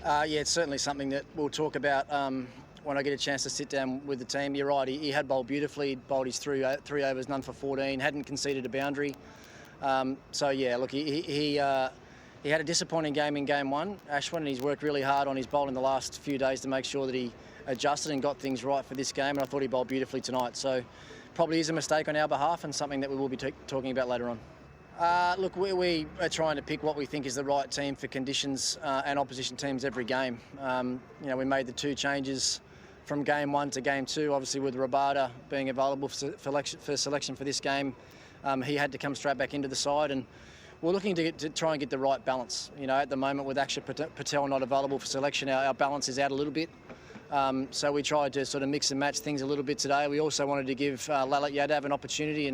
Yeah, it's certainly something that we'll talk about when I get a chance to sit down with the team. You're right, he had bowled beautifully, bowled his three overs, none for 14, hadn't conceded a boundary. So yeah, look, he had a disappointing game in game one, Ashwin, and he's worked really hard on his bowling the last few days to make sure that he adjusted and got things right for this game, and I thought he bowled beautifully tonight. So probably is a mistake on our behalf and something that we will be talking about later on. Look, we are trying to pick what we think is the right team for conditions and opposition teams every game. We made the 2 changes from game 1 to game 2, obviously with Rabada being available for selection for this game. He had to come straight back into the side, and we're looking to try and get the right balance. At the moment with Ashwin Patel not available for selection, our balance is out a little bit. So we tried to sort of mix and match things a little bit today. We also wanted to give Lalit Yadav an opportunity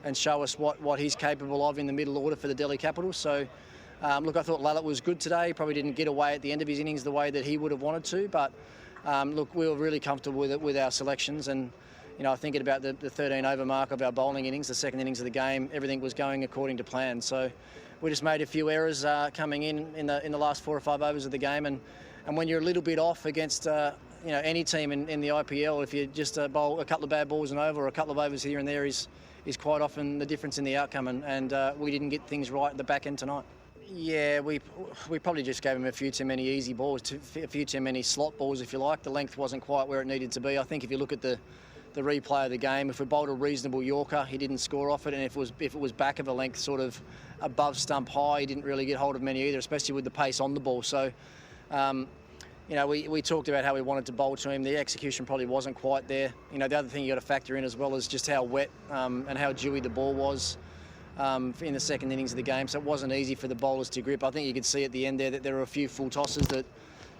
and show us what he's capable of in the middle order for the Delhi Capitals. So, look, I thought Lalit was good today. He probably didn't get away at the end of his innings the way that he would have wanted to, but look, we were really comfortable with our selections, and thinking about the 13-over mark of our bowling innings, the second innings of the game, everything was going according to plan. So we just made a few errors coming in the last 4 or 5 overs of the game, and when you're a little bit off against any team in the IPL, if you just bowl a couple of bad balls and over, or a couple of overs here and there is quite often the difference in the outcome, and we didn't get things right at the back end tonight. Yeah, we probably just gave him a few too many easy balls, a few too many slot balls, if you like. The length wasn't quite where it needed to be. I think if you look at the replay of the game, if we bowled a reasonable Yorker, he didn't score off it, and if it was back of a length, sort of above stump high, he didn't really get hold of many either, especially with the pace on the ball. So, we talked about how we wanted to bowl to him. The execution probably wasn't quite there. The other thing you got to factor in as well is just how wet and how dewy the ball was in the second innings of the game. So it wasn't easy for the bowlers to grip. I think you could see at the end there that there were a few full tosses that,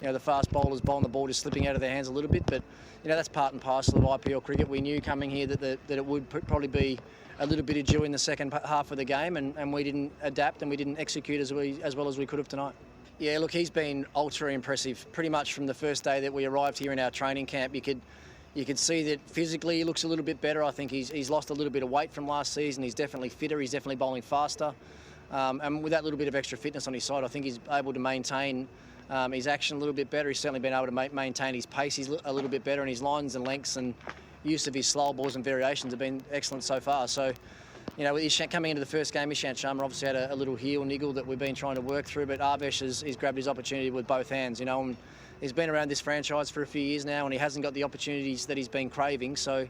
the fast bowlers bowling the ball just slipping out of their hands a little bit. But, that's part and parcel of IPL cricket. We knew coming here that it would probably be a little bit of dew in the second half of the game, and we didn't adapt and we didn't execute as well as we could have tonight. Yeah, look, he's been ultra impressive pretty much from the first day that we arrived here in our training camp. You could see that physically he looks a little bit better. I think he's lost a little bit of weight from last season. He's definitely fitter. He's definitely bowling faster. And with that little bit of extra fitness on his side, I think he's able to maintain his action a little bit better. He's certainly been able to maintain his pace. He's a little bit better, and his lines and lengths and use of his slow balls and variations have been excellent so far. So, coming into the first game, Ishant Sharma obviously had a little heel niggle that we've been trying to work through, but Arbesh has grabbed his opportunity with both hands, and he's been around this franchise for a few years now, and he hasn't got the opportunities that he's been craving. So,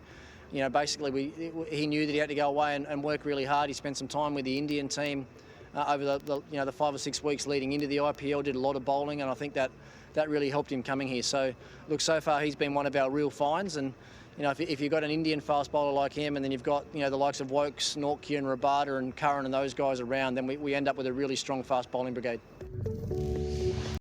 basically he knew that he had to go away and work really hard. He spent some time with the Indian team over the 5 or 6 weeks leading into the IPL, did a lot of bowling, and I think that really helped him coming here. So, look, so far he's been one of our real finds, and if you've got an Indian fast bowler like him, and then you've got the likes of Wokes, Nortje and Rabada and Curran and those guys around, then we end up with a really strong fast bowling brigade.